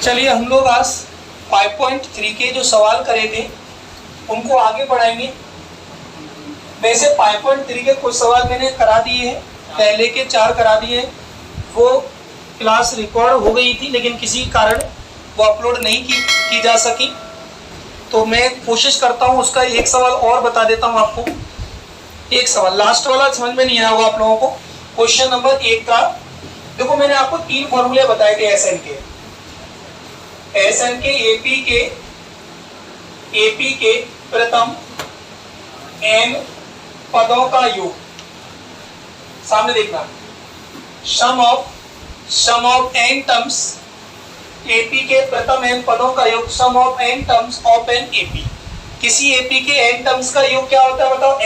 चलिए हम लोग आज 5.3 के जो सवाल करे थे उनको आगे बढ़ाएंगे। वैसे 5.3 के कुछ सवाल मैंने करा दिए हैं, पहले के 4 करा दिए हैं। वो क्लास रिकॉर्ड हो गई थी लेकिन किसी कारण वो अपलोड नहीं की जा सकी, तो मैं कोशिश करता हूँ उसका एक सवाल और बता देता हूँ आपको। एक सवाल लास्ट वाला समझ में नहीं आया होगा आप लोगों को। क्वेश्चन नंबर 1 का देखो, मैंने आपको 3 फॉर्मूले बताए थे एस एन के एपी के प्रथम n पदों का योग। सामने देखना, sum of n terms AP के प्रथम n पदों का योग, sum of n terms of an AP. किसी एपी के n टर्म्स का योग क्या होता है बताओ?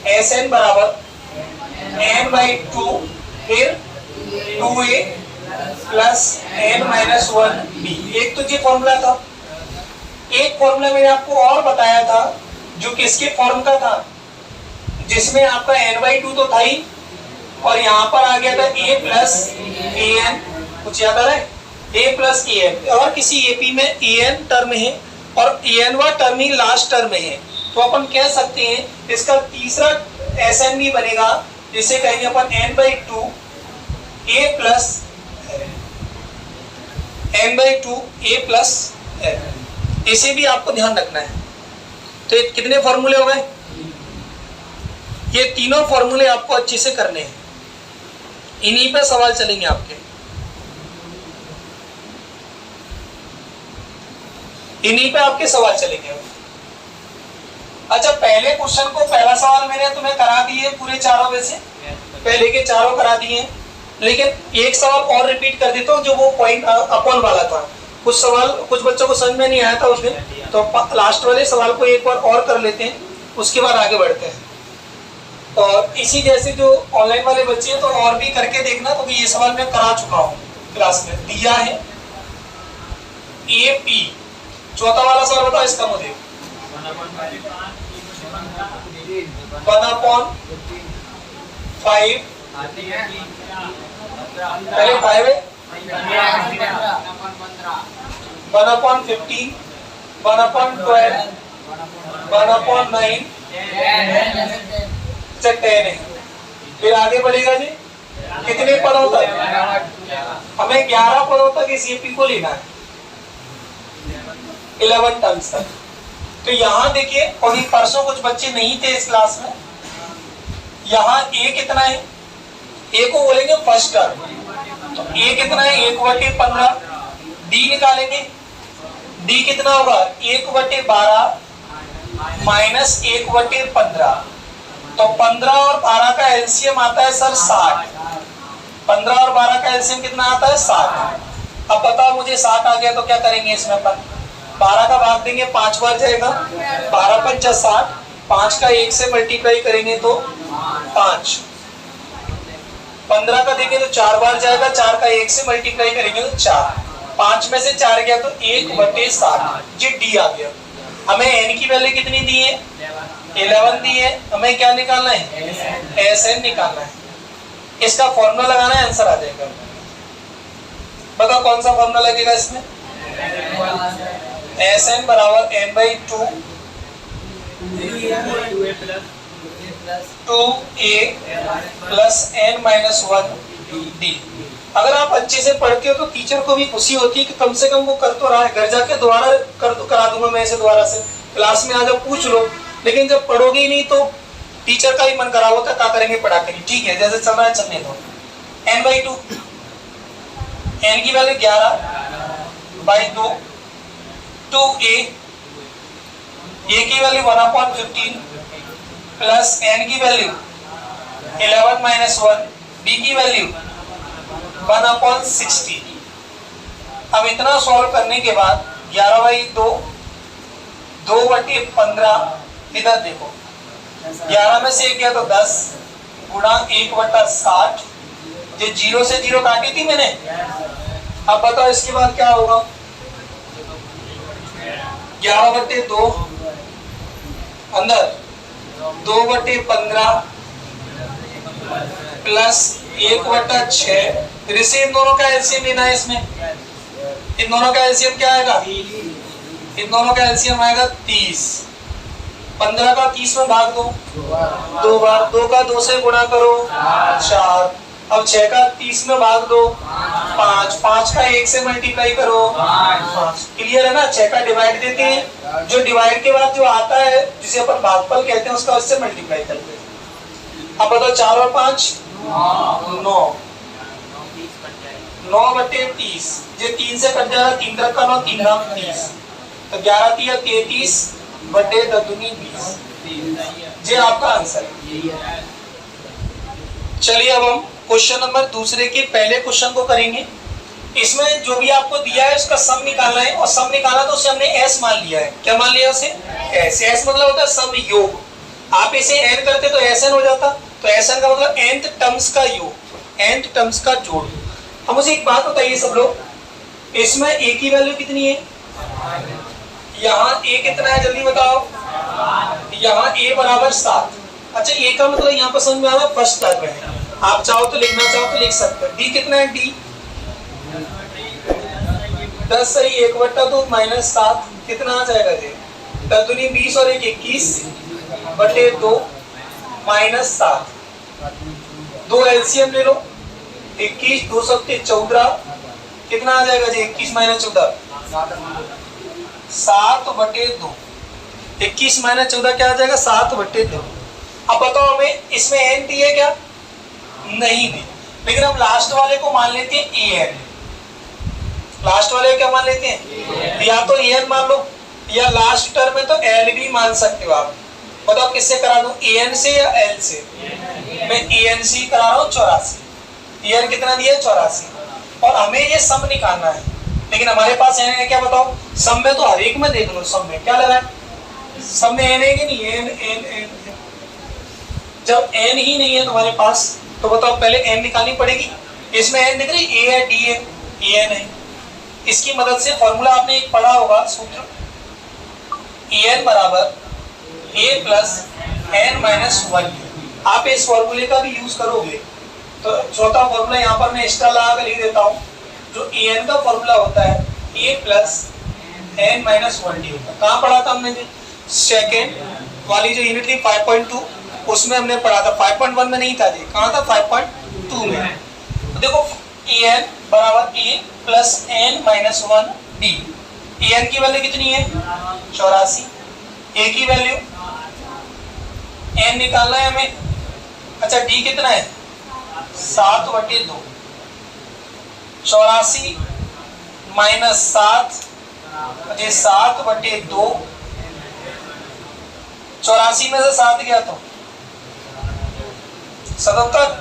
एस एन बराबर n/2 फिर 2a प्लस n-1b। एक तो ये फॉर्मूला था। एक फॉर्मूला मैंने आपको और बताया था जो किसके फॉर्म का था, जिसमें आपका n/2 तो था ही और यहाँ पर आ गया था a प्लस an। कुछ याद आ रहा है? a plus an। और किसी एपी में an टर्म है और an term he last term है, तो अपन कह सकते हैं इसका तीसरा Sn भी बनेगा, जिसे कहेंगे अपन n/2 a plus n/2 a plus n। इसे भी आपको ध्यान रखना है। तो ये कितने फॉर्मूले हो गए? ये तीनों फॉर्मूले आपको अच्छे से करने हैं, इन्हीं पे सवाल चलेंगे आपके, इन्हीं पे आपके सवाल चलेंगे। अच्छा, पहले क्वेश्चन को पहला सवाल मैंने तुम्हें करा दिए पूरे चारों में से, पहले के चारों करा दिए, लेकिन एक सवाल और रिपीट कर देता हूँ जो वो पॉइंट अपॉन वाला था। कुछ सवाल कुछ बच्चों को समझ में नहीं आया था उस दिन, तो लास्ट वाले सवाल को एक बार और कर लेते हैं, उसके बाद आगे बढ़ते हैं। और इसी जैसे जो ऑनलाइन वाले बच्चे हैं तो और भी करके देखना, क्योंकि ये सवाल मैं करा चुका हूँ क्लास में। दिया है एपी, चौथा वाला सवाल बताओ इसका मुझे। 1/5 पहले 5 है, 1/15, 1/12, 1/9, 10 है। फिर आगे बढ़ेगा जी, कितने पदों तक? हमें 11 पदों तक इस एपी को लेना है, 11 टर्म्स तक। तो यहाँ देखिए, और ये परसों कुछ बच्चे नहीं थे इस क्लास में, यहाँ a कितना है? a को बोलेंगे फर्स्ट टर्म, तो a कितना है? 1/15। d निकालेंगे, d कितना होगा? 1/12 माइनस 1/15। तो 15 और 12 का एलसीएम आता है सर 60। 15 और 12 का एलसीएम कितना आता है? 60। अब बताओ मुझे, 60 आ गया तो क्या करेंगे इसमें अपन? 12 का भाग देंगे, 5 बार जाएगा, 12 × 5 = 60। 5 का 1 से मल्टीप्लाई करेंगे तो 5। 15 का देंगे तो 4 बार जाएगा, 4 का 1 से मल्टीप्लाई करेंगे तो 4। 5 में से 4 गया तो 1/60। ये डी आ गया। हमें n की वैल्यू कितनी दी है? 11 दी है। हमें क्या निकालना है? Sn निकालना है। इसका फॉर्मूला लगाना है, आंसर आ जाएगा। बताओ कौन सा फॉर्मूला लगेगा इसमें? Sn बराबर n/2 2a प्लस n-1d। अगर आप अच्छे से पढ़ते हो तो टीचर को भी खुशी होती है कि कम से कम वो कर तो रहा है। घर जाके दोबारा करा दूंगा मैं इसे दोबारा से, क्लास में आ जाओ पूछ लो। लेकिन जब पढ़ोगे ही नहीं तो टीचर का ही मन खराब होता है, क्या करेंगे पढ़ा के नहीं। ठीक है, जैसे चल रहा है चलने दो। n/2, n की वैल्यू 11/2, 2a, a की वैल्यू 1/15 प्लस n की वैल्यू 11-1, b की वैल्यू 1/60। अब इतना सॉल्व करने के बाद 11/2, 2/15, इधर देखो 11 में से 1 गया तो 10 गुणा 1/60। ये 0 से 0 काटी थी मैंने। अब बताओ इसके बाद क्या होगा? 11/2 अंदर 2/15 प्लस 1/6। फिर से इन दोनों का एलसीएम लेना है इसमें। इन दोनों का एलसीएम क्या आएगा? इन दोनों का एलसीएम आएगा 30। 15 का 30 में भाग दो 2 बार, 2 का 2 से गुणा करो 4। अब 6 का 30 में भाग दो 5, 5 का 1 से मल्टीप्लाई करो 5। क्लियर है ना? 6 का डिवाइड देते हैं, जो डिवाइड के बाद जो आता है जिसे अपन भागफल कहते हैं उसका उससे मल्टीप्लाई करते हैं। अब बताओ 4 और 5 9, 9/30। ये 3 से कट जाएगा, 3 तरफ का 9, 3 नाम 30, तो 11 3 33 बटे 20। ये आपका आंसर है। चलिए अब हम क्वेश्चन नंबर दूसरे के पहले क्वेश्चन को करेंगे। इसमें जो भी आपको दिया है उसका सम निकालना है, और सम निकाला तो उसे हमने एस मान लिया है। क्या मान लिया उसे? एस। एस मतलब होता है सम योग। आप इसे एन करते तो एस एन हो जाता, तो एस एन का मतलब nth टर्म्स का योग, nth टर्म्स का जोड़। अब मुझे एक बात बताइए सब लोग, इसमें ए की वैल्यू कितनी है? यहाँ ए कितना है जल्दी बताओ? यहाँ ए बराबर 7। अच्छा, ए का मतलब यहाँ पर समझ में आ रहा है, फर्स्ट टर्म है। आप चाहो तो लिखना चाहो तो लिख सकते हो। डी कितना है? डी 10 सही 1/2 -7 कितना आ जाएगा जी? 10 दूनी 20 और 1 21 बटे 2 -7। 2 एलसीएम ले लो, 21 2 7 14 कितना आ जाएगा जी? 21 - 14 7/2। 21 - 14 क्या आ जाएगा? 7/2। अब बताओ हमें इसमें एन दी है क्या? नहीं दी, लेकिन हम लास्ट वाले को मान लेते हैं ए एन। लास्ट वाले को क्या मान लेते हैं? या तो ए एन मान लो, या लास्ट टर्म में तो एल भी मान सकते हो आप। बताओ किससे करा दूं, ए एन से या एल से? मैं ए एन से करा रहा हूँ 84। ए एन कितना दिया है? 84। और हमें ये सम निकालना है, लेकिन हमारे पास एन है क्या? बताओ। सम में तो हर एक में देख लो, सम में क्या लगा है? सम में एन है कि नहीं? N N N. जब एन ही नहीं है तुम्हारे पास तो बताओ पहले एन निकालनी पड़ेगी। इसमें एन दिख रही, ए है, डी है, ए एन है। इसकी मदद से फॉर्मूला आपने एक पढ़ा होगा, सूत्र ए एन बराबर ए प्लस एन माइनस 1। आप इस फॉर्मूले का भी यूज करोगे तो चौथा फॉर्मूला यहाँ पर मैं एक्स्ट्रा लगा कर लिख देता हूँ। जो ए एन का फॉर्मूला होता है ए प्लस एन माइनस 1 डी होता है। कहाँ पढ़ा था हमने? सेकेंड वाली जो यूनिट थी 5.2 उसमें हमने पढ़ा था। 5.1 में नहीं था जी, कहाँ था? 5.2 में। तो देखो ए एन बराबर ए plus N minus 1 D. A N की वैल्यू कितनी है? 84। ए की वैल्यू एन निकालना है हमें। अच्छा, डी कितना है? 7/2। 84 माइनस 7 ये 7/2। 84 में से 7 गया तो 77।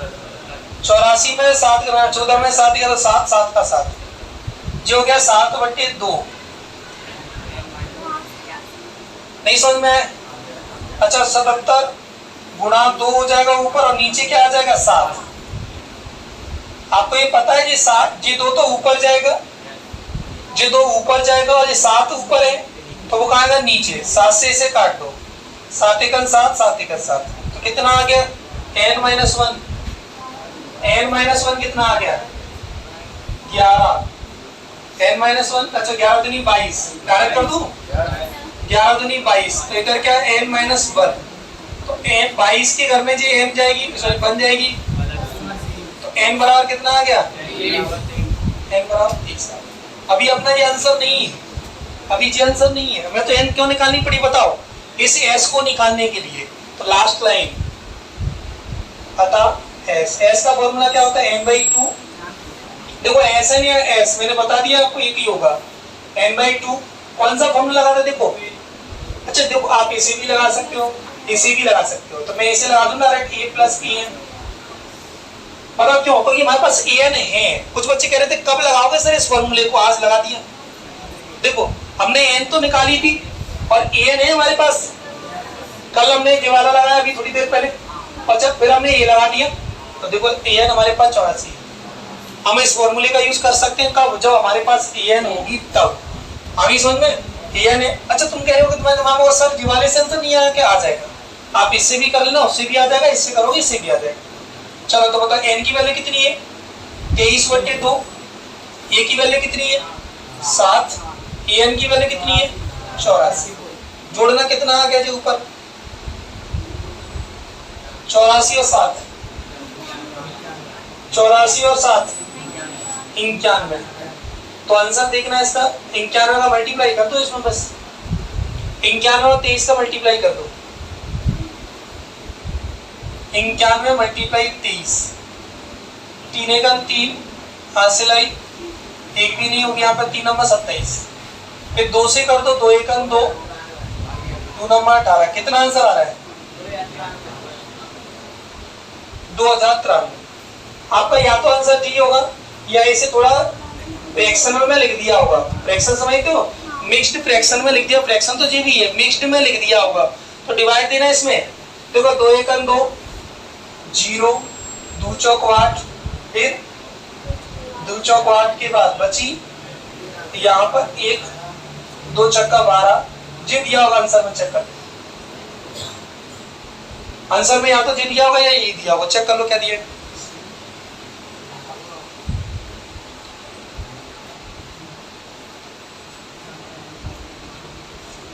84 में 7 गया, 14 में 7 गया तो 7 7 का 7 जो हो गया 7/2। नहीं समझ में? अच्छा, 77 गुणा 2 हो जाएगा ऊपर, और नीचे क्या आ जाएगा? 7। आपको ये पता है, ये 7 ये 2 तो ऊपर जाएगा, ये 2 ऊपर जाएगा, और ये 7 ऊपर है तो वो कहाँ आएगा? नीचे। 7 से इसे काट दो, 7 × 7 7 × 7 तो कितना आ गया? n minus 1। n माइनस 1 कितना आ गया? 11। n माइनस 1 अच्छा 11 दूनी 22 डायरेक्ट कर दूं? 11 दूनी 22 तो इधर क्या? n minus 1। तो n 22 के घर में जी n जाएगी, सॉरी बन जाएगी, तो n बराबर कितना आ गया? n बराबर 1। अभी अपना ये आंसर नहीं है, अभी ये आंसर नहीं है। हमें तो n क्यों निकालनी पड़ी बताओ? इस s को निकालने के लिए। तो लास्ट लाइन अतः s का फॉर्मूला क्या होता है? n/2। देखो s n या s मैंने बता दिया आपको, एक ही होगा n/2। कौन सा फॉर्मूला लगाना? देखो अच्छा देखो, आप इसे भी लगा सकते हो, इसे भी लगा सकते हो, तो मैं इसे लगा दूं direct a plus A N. पता क्यों? क्योंकि हमारे पास ए एन है। कुछ बच्चे कह रहे थे कब लगाओगे सर इस फॉर्मूले को? आज लगा दिया। देखो हमने एन तो निकाली थी और ए एन है हमारे पास। कल हमने ये वाला लगाया अभी थोड़ी देर पहले, और जब फिर हमने ये लगा दिया तो देखो ए एन हमारे पास 84 है। हम इस फॉर्मूले का यूज कर सकते हैं कब? जब हमारे पास ए एन होगी तब। अभी समझ में? ए एन है। अच्छा तुम कह रहे हो कि तुम्हारे दिमाग में सर दिवाले से आंसर नहीं आया? क्या आ जाएगा? आप इससे भी कर लेना, उससे भी आ जाएगा, इससे करोगे इससे भी आ जाएगा। चलो तो बताओ एन की वैल्यू कितनी है? 23/2। ए की वैल्यू कितनी है? 7, an की वैल्यू कितनी है 84। जोड़ना कितना आ गया जी ऊपर 84 और 7, 84 और 7 91। तो आंसर देखना है इसका 91 का मल्टीप्लाई कर दो इसमें, बस 91 और 23 का मल्टीप्लाई कर दो। 91 मल्टीप्लाई 23, 3 एकम 3 हासिल आई, एक भी नहीं होगी यहाँ पर, 3 नंबर 27। फिर 2 से कर दो, 2 एकम 2, 2 नंबर 18। कितना आंसर आ रहा है 2093। आपका या तो आंसर ठीक होगा या इसे थोड़ा फ्रैक्शनल में लिख दिया होगा। फ्रैक्शन समझते हो, मिक्स्ड फ्रैक्शन में लिख दिया, फ्रैक्शन तो जी भी है, मिक्स्ड में लिख दिया होगा। तो डिवाइड देना इसमें, देखो 2 एकम 2, 0, 2 चौक 8, फिर 2 चौक 8 के बाद बची यहाँ पर 1, 2 चक्का 12, जी दिया होगा आंसर में, चेक कर आंसर में या तो जी दिया होगा या ये दिया होगा, चेक कर लो क्या दिया।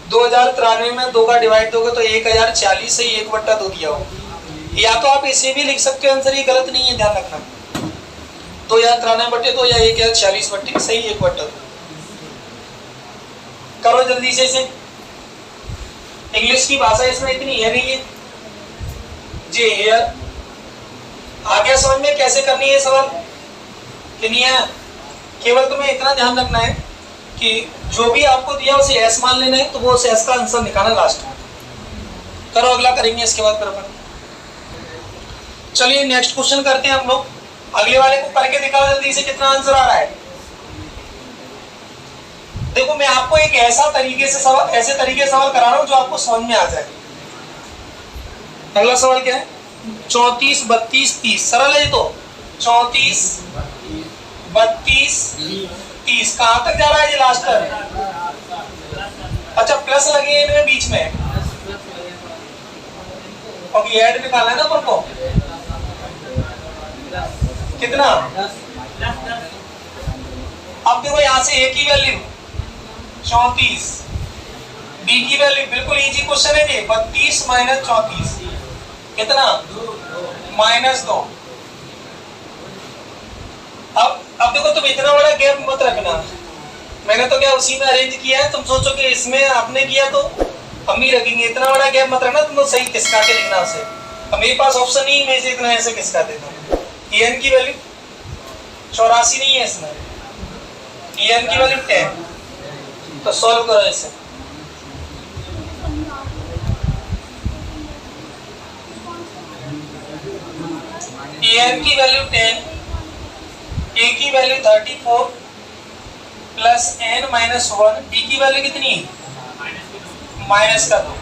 दो 2093 में 2 का डिवाइड दोगे तो 1040 से 1/2 दिया होगा। या तो आप इसे भी लिख सकते हो आंसर, ये गलत नहीं है, ध्यान रखना। 2093/2 या 1040 सही 1/2। करो जल्दी से इसे, इंग्लिश की भाषा इसमें इतनी है नहीं है जी। हियर आ गया समझ में कैसे करनी है सवाल कि नहीं है। केवल तुम्हें इतना ध्यान रखना है कि जो भी आपको दिया उसे एस मान लेना है, तो वो उस एस का आंसर निकालना लास्ट में। करो अगला करेंगे इसके बाद फिर अपन। चलिए नेक्स्ट क्वेश्चन करते हैं हम लोग। अगले वाले को करके दिखाओ जल्दी से कितना आंसर आ रहा है। देखो मैं आपको एक ऐसा तरीके से सवाल, ऐसे तरीके से सवाल करा रहा हूं जो आपको समझ में आ जाए। अगला सवाल क्या है 34, 32, 30। सरल है ये तो। 34, 32, 30 कहां तक जा रहा है ये लास्ट तक। अच्छा प्लस लगे हैं इनमें बीच में, और ये ऐड निकालना है ना अपन को। कितना, अब देखो यहां से ए की वैल्यू 34, बी की वैल्यू बिल्कुल इजी क्वेश्चन है ये 32 माइनस 34 कितना -2। अब देखो तुम इतना बड़ा गैप मत रखना, मैंने तो क्या उसी में अरेंज किया है। तुम सोचो कि इसमें आपने किया तो हम ही रखेंगे, इतना बड़ा गैप मत रखना। तुम तो सही किसका के लिखना उसे। अब मेरे पास ऑप्शन नहीं, मैं इसे इतना ऐसे किसका देता हूँ। en की वैल्यू 84 नहीं है इसमें, en की वैल्यू 10। तो सॉल्व करो इसे। en की वैल्यू 10, a की value 34 plus n minus 1, b की वैल्यू कितनी माइनस का 2।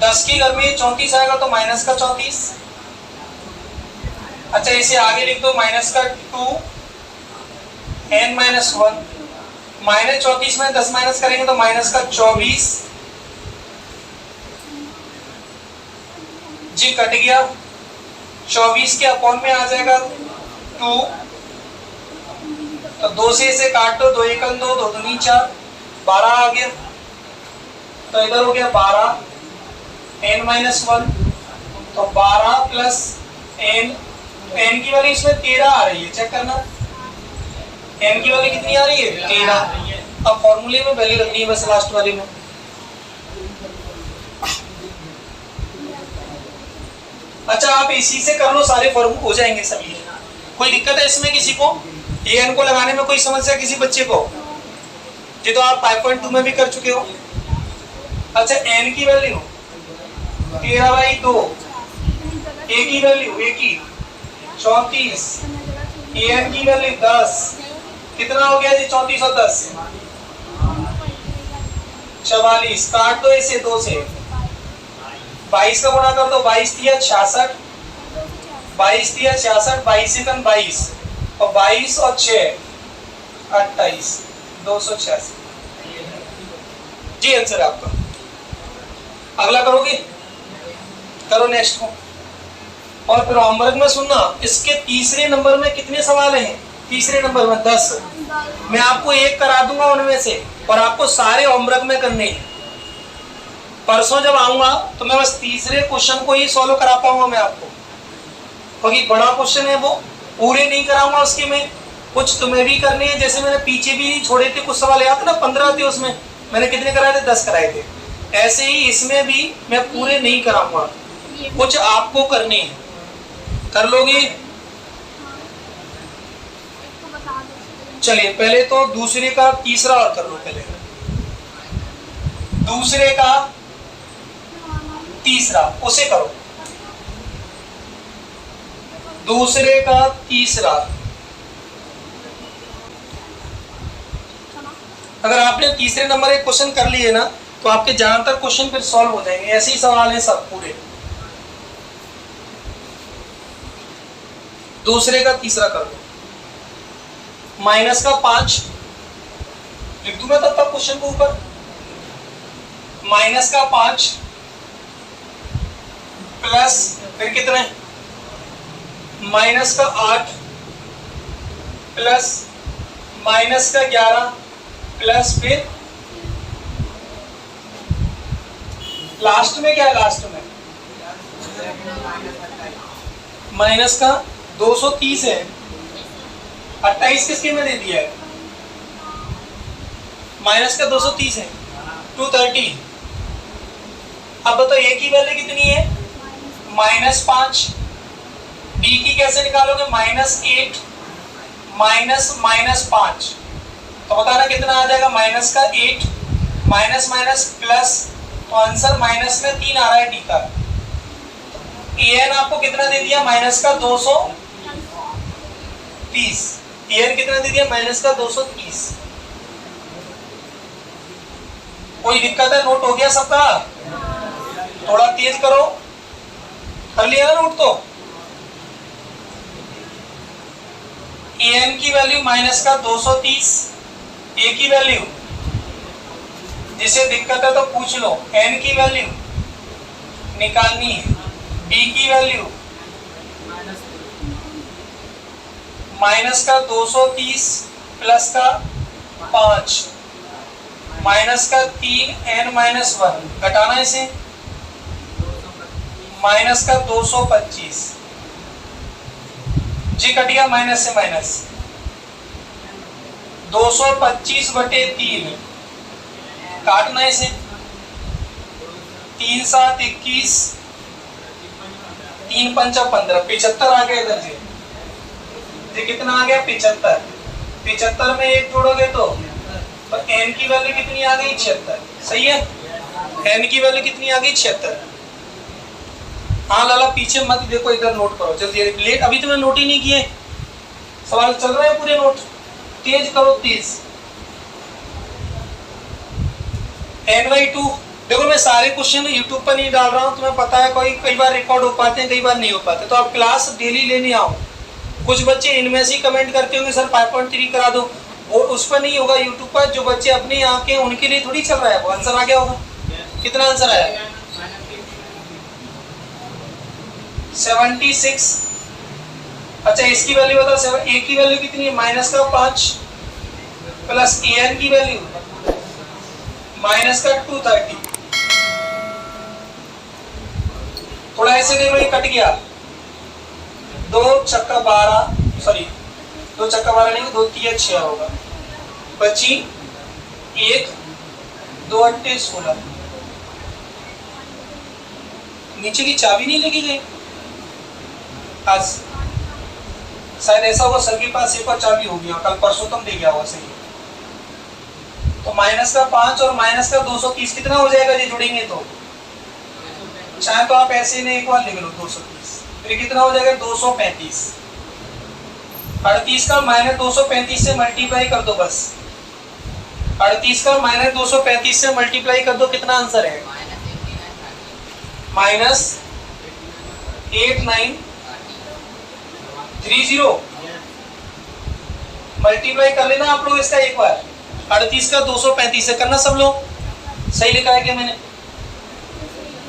10 की घर में 34 आएगा तो माइनस का 34। अच्छा इसे आगे लिख दो माइनस का 2 n माइनस 1, माइनस 34 में 10 माइनस करेंगे तो माइनस का 24 जी कट गया। 24 के अपॉन में आ जाएगा 2, तो 2 से इसे काट दो, 2 एकम 2, 2 दूनी 4, 12 आ गया। तो इधर हो गया 12 n माइनस 1, तो 12 प्लस n, n की वैल्यू इसमें 13 आ रही है, चेक करना n की वैल्यू कितनी आ रही है 13। अब फॉर्मूले में वैल्यू रखनी है बस लास्ट वाले में। अच्छा आप इसी से कर लो, सारे फॉर्मूले हो जाएंगे सभी। कोई दिक्कत है इसमें किसी को, ये n को लगाने में कोई समस्या किसी बच्चे को? ये तो आप 5.2 में भी कर चुके हो। अच्छा n की वैल्यू 13/2, a की वैल्यू 34, an की वैल्यू 10, कितना हो गया जी 34 और 10 44। काट दो इसे 2 से, 22 का गुणा कर दो, 22 दिया 66, 22 दिया 66, 22 एकम 22 और 22 और 6 28, 286 जी आंसर आपका। अगला करोगे, करो नेक्स्ट को। और फिर होमवर्क में सुनना, इसके तीसरे नंबर में कितने सवाल हैं तीसरे नंबर में 10। मैं आपको एक करा दूंगा उनमें से, और आपको सारे होमवर्क में करने हैं। परसों जब आऊंगा तो मैं बस तीसरे क्वेश्चन को ही सॉल्व करा पाऊंगा मैं आपको, क्योंकि बड़ा क्वेश्चन है वो पूरे नहीं कराऊंगा। उसके में कुछ तुम्हें भी करने हैं, जैसे मैंने पीछे भी नहीं छोड़े थे, कुछ सवाल याद है ना 15 थे, उसमें मैंने कितने कराए थे? 10 कराए थे। ऐसे ही इसमें भी मैं पूरे नहीं कराऊंगा, कुछ आपको करने हैं। कर लोगे? चलिए पहले तो दूसरे का तीसरा और कर लो। पहले दूसरे का तीसरा उसे करो। दूसरे का तीसरा, अगर आपने तीसरे नंबर एक क्वेश्चन कर लिए ना तो आपके ज्यादातर क्वेश्चन फिर सॉल्व हो जाएंगे। ऐसे ही सवाल है सब पूरे। दूसरे का तीसरा कर दो। माइनस का 5 लिख दूं मैं तब तक क्वेश्चन को ऊपर। माइनस का 5 प्लस फिर कितने? माइनस का 8 प्लस माइनस का 11 प्लस फिर लास्ट में क्या है? लास्ट में माइनस का 230 है। 28 किसके में दे दिया है? माइनस का 230 है, 230। अब बताओ ए की वैल्यू कितनी है? -5। बी की कैसे निकालोगे? -8 माइनस -5, तो बताना कितना आ जाएगा? माइनस का 8 माइनस माइनस प्लस, तो आंसर माइनस में 3 आ रहा है डी का। एन आपको कितना दे दिया? माइनस का 230। एन कितना दे दिया? माइनस का 230। कोई दिक्कत है? नोट हो गया सबका? थोड़ा तेज करो। कर लिया ना नोट? तो एन की वैल्यू माइनस का 230, ए की वैल्यू, जिसे दिक्कत है तो पूछ लो, एन की वैल्यू निकालनी है। बी की वैल्यू माइनस का 230 प्लस का 5 माइनस का 3 n माइनस 1, घटाना इसे, माइनस का 225 जी, कट गया माइनस से माइनस। 225/3 काटना इसे, 3 7 21, 3 5 15, 75 आ गया इधर से। कितना आ गया? 75। 75 में 1 जोड़ोगे तो n की वैल्यू कितनी आ गई? 76। सही है? n की वैल्यू कितनी आ गई? 76। हाँ लाला पीछे मत देखो, इधर नोट करो जल्दी। लेट अभी तो मैं नोट ही नहीं किए, सवाल चल रहे हैं पूरे। नोट तेज करो, तेज। n/2 देखो, मैं सारे क्वेश्चन यूट्यूब पर नहीं डाल रहा हूँ, तुम्हें पता है कई बार रिकॉर्ड हो पाते हैं, कई बार नहीं हो पाते। तो आप क्लास डेली लेने आओ। कुछ बच्चे इनमें से कमेंट करते होंगे सर 5.3 करा दो, वो उस पर नहीं होगा यूट्यूब पर। जो बच्चे अपने यहाँ के उनके लिए थोड़ी चल रहा है वो। आंसर आ गया होगा? कितना आंसर आया? 76। अच्छा इसकी वैल्यू बताओ, ए की वैल्यू कितनी है? माइनस का 5 प्लस एन की वैल्यू माइनस का 230। थोड़ा ऐसे देखो, ये कट गया। 2 छक्का 12, सॉरी 2 छक्का 12 नहीं, 2 3 6 होगा। बची 1 2 8 16। नीचे की चाबी नहीं लगी गई आज, शायद ऐसा होगा सर के पास एक और चाबी होगी, कल परसों तुम दे गया होगा। सही। तो माइनस का 5 और माइनस का 230 कितना हो जाएगा ये जुड़ेंगे तो? चाहे तो आप ऐसे नहीं एक बार लिख लो 230, फिर कितना हो जाएगा? 235। 38 का माइनस 235 से मल्टीप्लाई कर दो बस। 38 का माइनस 235 से मल्टीप्लाई कर दो, कितना आंसर है? -8930। मल्टीप्लाई कर लेना आप लोग इसका एक बार। 38 का 235 से करना सब लोग। सही लिखा है क्या मैंने?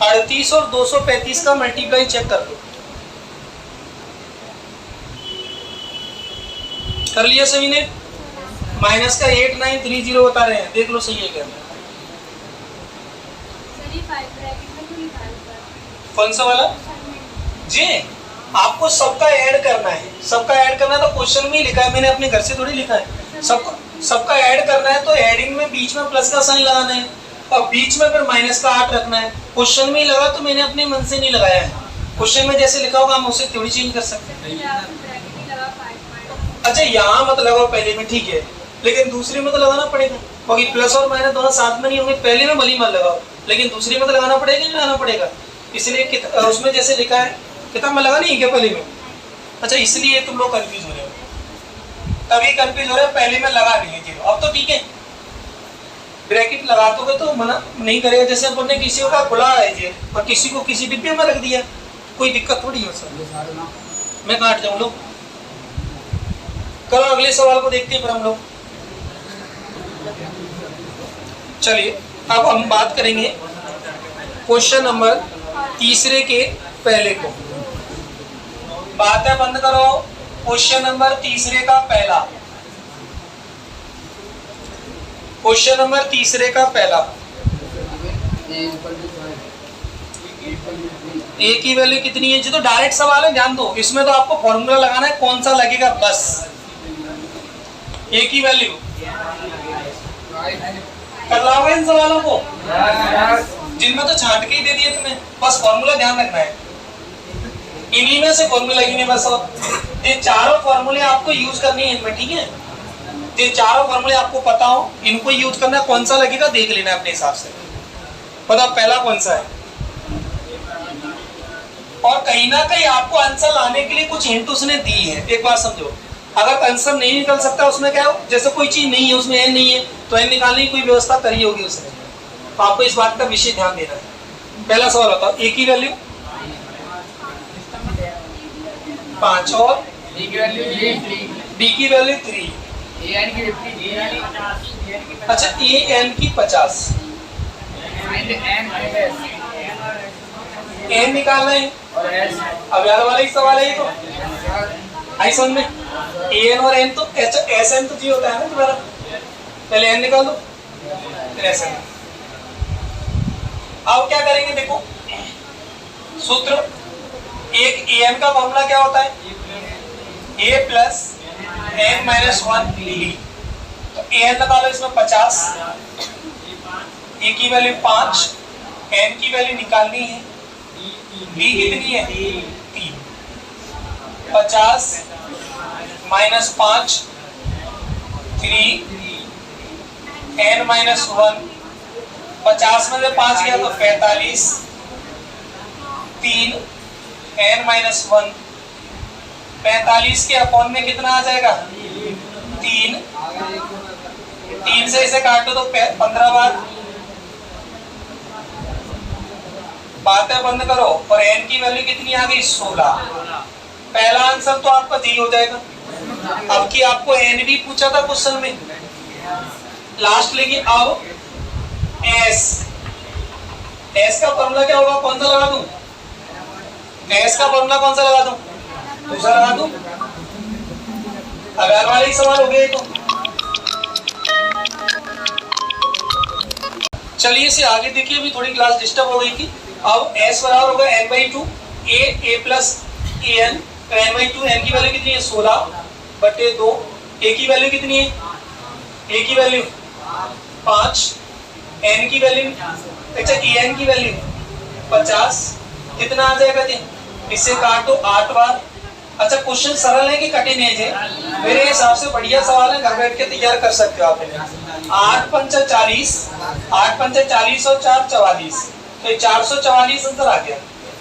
38 और 235 का मल्टीप्लाई चेक कर लो। कर लिया सभी ने? माइनस का 8930 बता रहे हैं, देख लो सही है क्या? कौन सा वाला जी? आपको सबका ऐड करना है, सबका ऐड करना है तो क्वेश्चन में ही लिखा है, मैंने अपने घर से थोड़ी लिखा है। सबका ऐड करना है तो ऐडिंग में बीच में प्लस का साइन लगाना है और बीच में फिर माइनस का 8 रखना है। क्वेश्चन में ही लगा तो मैंने अपने मन से नहीं लगाया है, क्वेश्चन में जैसे लिखा होगा हम उसे थोड़ी चेंज कर सकते हैं। अच्छा यहाँ मत लगाओ पहले में, ठीक है, लेकिन दूसरे में तो लगाना पड़ेगा क्योंकि प्लस और माइनस दोनों साथ में नहीं होंगे। पहले में भली मत लगाओ, लेकिन दूसरे में तो लगाना पड़ेगा, नहीं लगाना पड़ेगा। इसलिए उसमें जैसे लिखा है किताब में लगा नहीं है क्या पहले में? अच्छा इसलिए तुम लोग कंफ्यूज हो रहे हो, तभी कंफ्यूज हो रहे हो, पहले में लगा नहीं है। अब तो ठीक है, ब्रैकेट लगा दोगे तो मना नहीं करेगा। जैसे अपन ने किसी का खुला है जी और किसी को किसी डिब्बे में रख दिया, कोई दिक्कत थोड़ी हो सर। मैं काट जाऊँ लोग, कल अगले सवाल को देखते हैं फिर हम लोग। चलिए अब हम बात करेंगे क्वेश्चन नंबर तीसरे के पहले को। बातें बंद करो। क्वेश्चन नंबर तीसरे का पहला, क्वेश्चन नंबर तीसरे का पहला, ए की वैल्यू कितनी है जी? तो डायरेक्ट सवाल है, ध्यान दो, इसमें तो आपको फॉर्मूला लगाना है, कौन सा लगेगा बस। ए की वैल्यू कर लाओगे इन सवालों को, जिनमें तो छांट के ही दे दिए तुम्हें, बस फॉर्मूला ध्यान रखना है, इन्हीं में से फॉर्मूला ही नहीं बस। ये चारों फॉर्मूले आपको यूज करनी है इनमें, ठीक है? ये चारों फॉर्मूले आपको पता हो, इनको यूज करना, कौन सा लगेगा देख लेना अपने हिसाब से। बताओ पहला कौन सा है? और कहीं ना कहीं आपको आंसर लाने के लिए कुछ हिंट उसने दी है, एक बार समझो। अगर आंसर नहीं निकल सकता उसमें क्या हो, जैसे कोई चीज नहीं है उसमें एन नहीं है तो एन निकालने की कोई व्यवस्था करी होगी उसने, तो आपको इस बात का विशेष ध्यान देना है। पहला सवाल बताओ, ए की वैल्यू 5 और डी की वैल्यू 3, अच्छा ए एन की 50, एन निकालना है। अब यार वाला ही सवाल है ये तो, आई समझ में? ए एन और एन तो एस एन तो जी होता है ना तुम्हारा, पहले एन निकाल दो फिर एस एन। अब क्या करेंगे देखो, सूत्र एक ए एन का फॉर्मूला क्या होता है? ए प्लस एन माइनस 1 डी। तो ए एन निकालो इसमें 50, ए की वैल्यू 5, एन की वैल्यू निकालनी है, बी कितनी है 3, 50 माइनस 5 3, एन माइनस 1, 50 में से 5 गया तो 45, 3 एन माइनस 1, 45 के अपॉन में कितना आ जाएगा 3, 3 से इसे काटो तो 15 बार। बातें बंद करो और एन की वैल्यू कितनी आ गई 16। पहला आंसर तो आपका डी हो जाएगा। अब की आपको एन भी पूछा था क्वेश्चन में लास्ट, लेकिन अब एस का फॉर्मूला क्या होगा, कौन सा लगा दूं? एस का फॉर्मूला कौन सा लगा दूं? दूसरा लगा दूं? अब यार वाले ही सवाल हो गए तो चलिए इसे आगे देखिए, अभी थोड़ी क्लास डिस्टर्ब हो गई थी। अब s बराबर होगा n/2 a प्लस an, तो n/2 n की वैल्यू कितनी है 16/2, a की वैल्यू कितनी है, a की वैल्यू 5, n की वैल्यू, अच्छा an की वैल्यू 50, कितना आ जाएगा जी? इससे काटो 8 बार। अच्छा क्वेश्चन सरल है कि कठिन है? मेरे हिसाब से बढ़िया सवाल है, घर बैठ के तैयार कर सकते हो आप। 8 पंचा 40, 8 पंचा 40 और 4 44, तो 444 आंसर आ गया।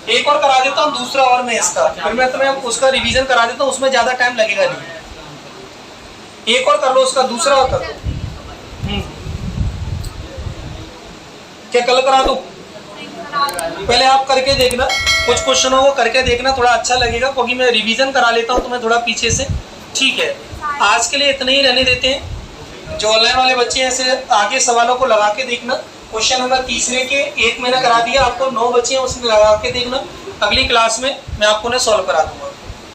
एक और करा देता हूँ दूसरा और मैं इसका, फिर मैं तुम्हें उसका रिवीजन करा देता हूँ, उसमें ज्यादा टाइम लगेगा नहीं। एक और कर लो उसका, दूसरा और कर लो। क्या कल करा दो? पहले आप करके देखना, कुछ क्वेश्चनों को करके देखना, थोड़ा अच्छा लगेगा, क्योंकि मैं रिवीजन करा लेता हूँ तुम्हें थोड़ा पीछे से। ठीक है, आज के लिए इतना ही रहने देते हैं। जो ऑनलाइन वाले बच्चे हैं ऐसे आगे सवालों को लगा के देखना। क्वेश्चन नंबर तीसरे के एक मैंने करा दिया, आपको 9 बच्चे हैं उसमें लगा के देखना। अगली क्लास में मैं आपको सॉल्व करा दूंगा।